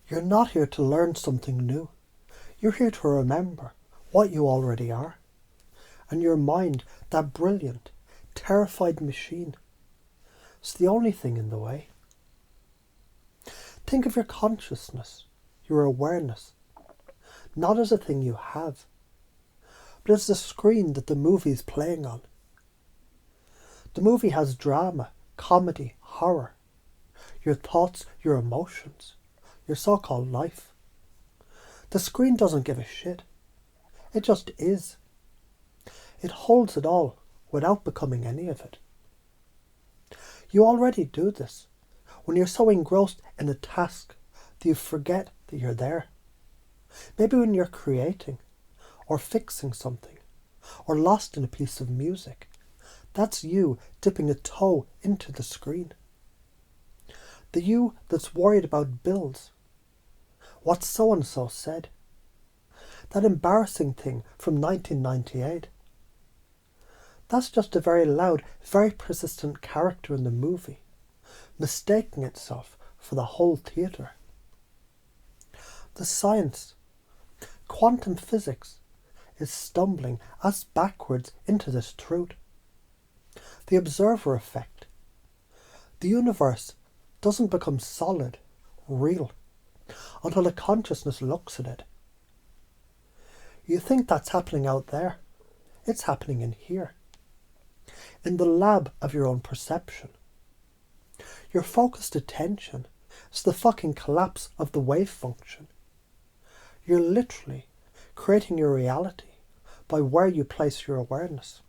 You're not here to learn something new. You're here to remember what you already are. And your mind, that brilliant, terrified machine, is the only thing in the way. Think of your consciousness, your awareness, not as a thing you have, but as the screen that the movie's playing on. The movie has drama, comedy, horror, your thoughts, your emotions, your so-called life. The screen doesn't give a shit. It just is. It holds it all without becoming any of it. You already do this when you're so engrossed in a task that you forget that you're there. Maybe when you're creating, or fixing something, or lost in a piece of music. That's you dipping a toe into the screen. The you that's worried about bills. What so-and-so said. That embarrassing thing from 1998. That's just a very loud, very persistent character in the movie, mistaking itself for the whole theatre. The science, quantum physics, is stumbling us backwards into this truth. The observer effect. The universe doesn't become solid, real, until a consciousness looks at it. You think that's happening out there. It's happening in here. In the lab of your own perception. Your focused attention is the fucking collapse of the wave function. You're literally creating your reality by where you place your awareness.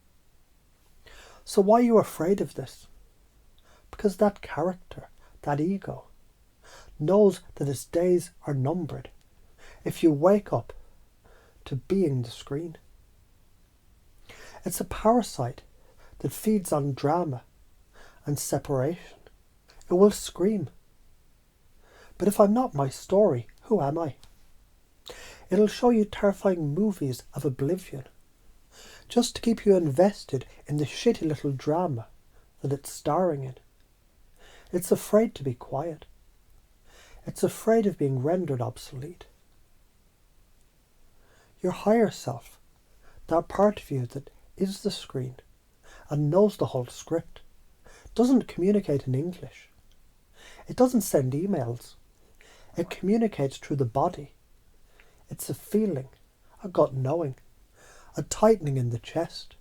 So why are you afraid of this? Because that character, that ego, knows that its days are numbered if you wake up to being the screen. It's a parasite that feeds on drama and separation. It will scream. But if I'm not my story, who am I? It'll show you terrifying movies of oblivion, just to keep you invested in the shitty little drama that it's starring in. It's afraid to be quiet. It's afraid of being rendered obsolete. Your higher self, that part of you that is the screen and knows the whole script, doesn't communicate in English. It doesn't send emails. It communicates through the body. It's a feeling, a gut knowing, a tightening in the chest,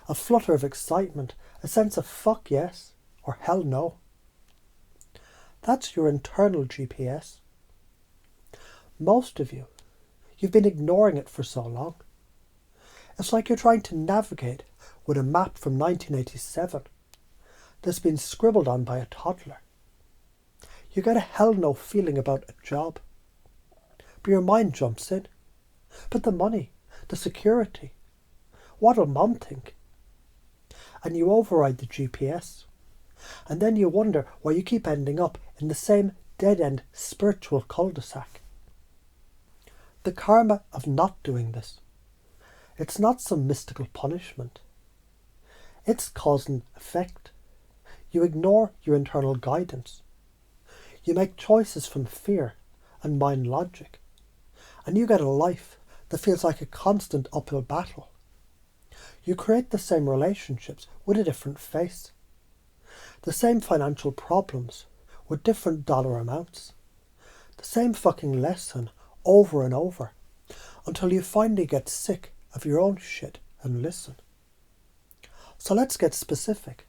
a flutter of excitement, a sense of fuck yes or hell no. That's your internal GPS. Most of you, you've been ignoring it for so long. It's like you're trying to navigate with a map from 1987 that's been scribbled on by a toddler. You get a hell no feeling about a job. But your mind jumps in. But the money, the security, what'll mom think? And you override the GPS. And then you wonder why you keep ending up in the same dead-end spiritual cul-de-sac. The karma of not doing this. It's not some mystical punishment. It's cause and effect. You ignore your internal guidance. You make choices from fear and mind logic. And you get a life that feels like a constant uphill battle. You create the same relationships with a different face. The same financial problems with different dollar amounts. The same fucking lesson over and over until you finally get sick of your own shit and listen. So let's get specific.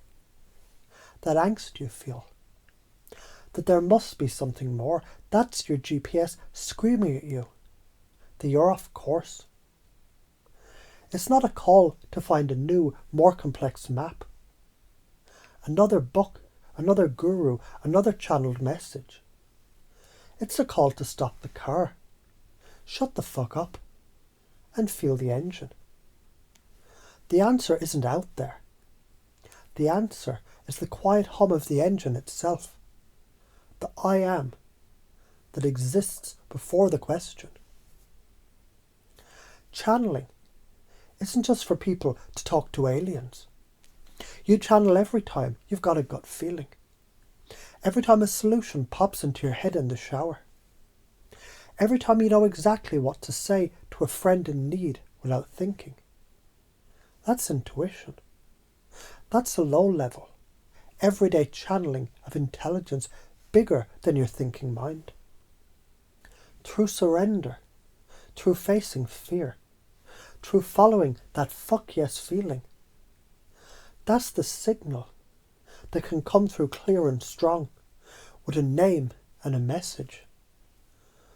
That angst you feel. That there must be something more. That's your GPS screaming at you. That you're off course. It's not a call to find a new, more complex map. Another book, another guru, another channeled message. It's a call to stop the car. Shut the fuck up. And feel the engine. The answer isn't out there. The answer is the quiet hum of the engine itself. The I am that exists before the question. Channeling isn't just for people to talk to aliens. You channel every time you've got a gut feeling. Every time a solution pops into your head in the shower. Every time you know exactly what to say to a friend in need without thinking. That's intuition. That's a low level, everyday channeling of intelligence bigger than your thinking mind. Through surrender, through facing fear, through following that fuck yes feeling. That's the signal that can come through clear and strong with a name and a message.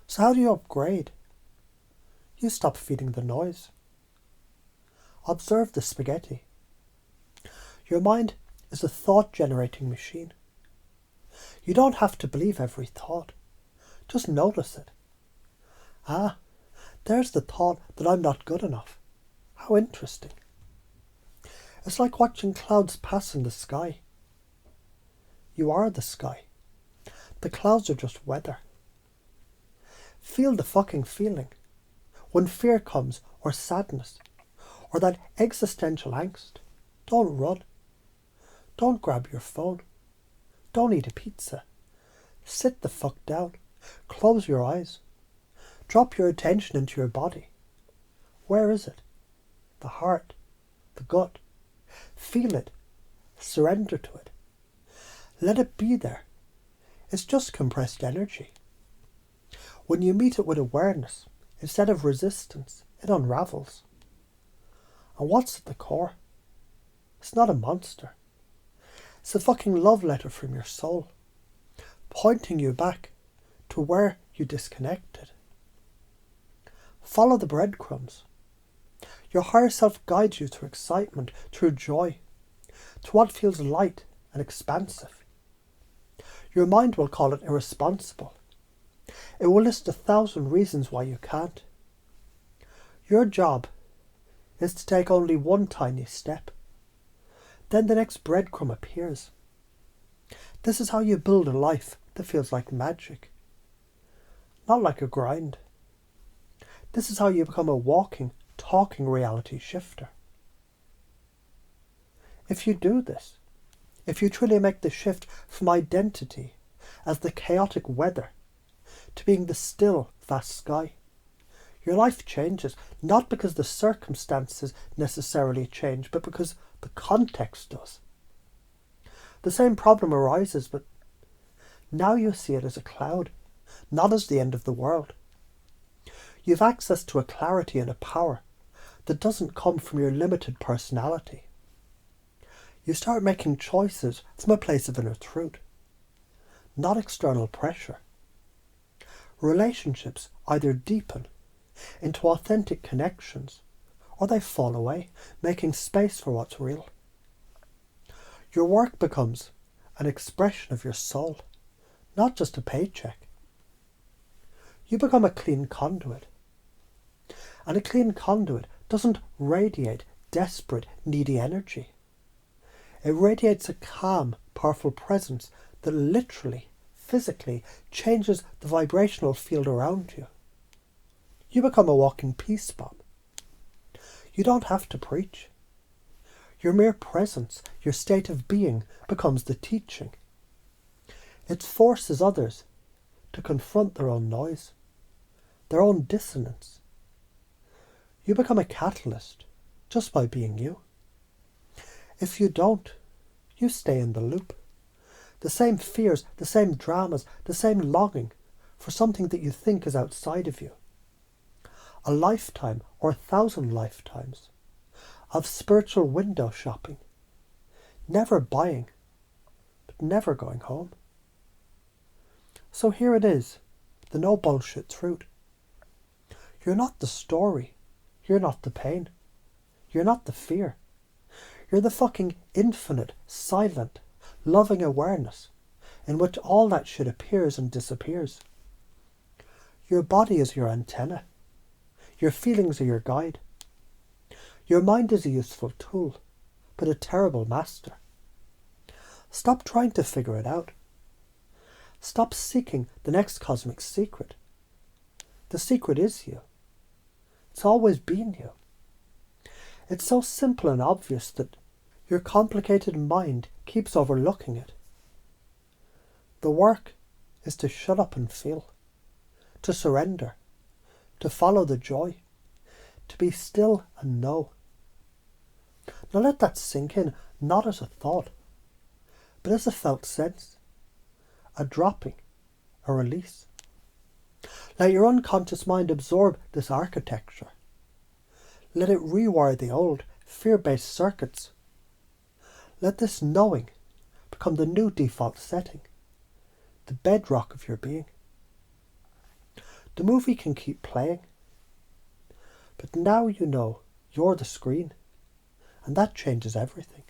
So how do you upgrade? You stop feeding the noise. Observe the spaghetti. Your mind is a thought-generating machine. You don't have to believe every thought. Just notice it. Ah, there's the thought that I'm not good enough. How interesting. It's like watching clouds pass in the sky. You are the sky. The clouds are just weather. Feel the fucking feeling. When fear comes, or sadness, or that existential angst, don't run. Don't grab your phone. Don't eat a pizza. Sit the fuck down. Close your eyes. Drop your attention into your body. Where is it? The heart. The gut. Feel it. Surrender to it. Let it be there. It's just compressed energy. When you meet it with awareness, instead of resistance, it unravels. And what's at the core? It's not a monster. It's a fucking love letter from your soul, pointing you back to where you disconnected. Follow the breadcrumbs. Your higher self guides you through excitement, through joy, to what feels light and expansive. Your mind will call it irresponsible. It will list 1,000 reasons why you can't. Your job is to take only one tiny step. Then the next breadcrumb appears. This is how you build a life that feels like magic, not like a grind. This is how you become a walking, talking reality shifter. If you do this, if you truly make the shift from identity as the chaotic weather to being the still, vast sky, your life changes, not because the circumstances necessarily change, but because the context does. The same problem arises, but now you see it as a cloud, not as the end of the world. You have access to a clarity and a power that doesn't come from your limited personality. You start making choices from a place of inner truth, not external pressure. Relationships either deepen into authentic connections, or they fall away, making space for what's real. Your work becomes an expression of your soul, not just a paycheck. You become a clean conduit. And a clean conduit doesn't radiate desperate, needy energy. It radiates a calm, powerful presence that literally, physically changes the vibrational field around you. You become a walking peace bomb. You don't have to preach. Your mere presence, your state of being, becomes the teaching. It forces others to confront their own noise, their own dissonance. You become a catalyst just by being you. If you don't, you stay in the loop. The same fears, the same dramas, the same longing for something that you think is outside of you. A lifetime or 1,000 lifetimes of spiritual window shopping. Never buying, but never going home. So here it is, the no bullshit truth. You're not the story. You're not the pain. You're not the fear. You're the fucking infinite, silent, loving awareness in which all that shit appears and disappears. Your body is your antenna. Your feelings are your guide. Your mind is a useful tool, but a terrible master. Stop trying to figure it out. Stop seeking the next cosmic secret. The secret is you. It's always been you. It's so simple and obvious that your complicated mind keeps overlooking it. The work is to shut up and feel, to surrender, to follow the joy, to be still and know. Now let that sink in, not as a thought, but as a felt sense, a dropping, a release. Let your unconscious mind absorb this architecture. Let it rewire the old, fear-based circuits. Let this knowing become the new default setting, the bedrock of your being. The movie can keep playing, but now you know you're the screen, and that changes everything.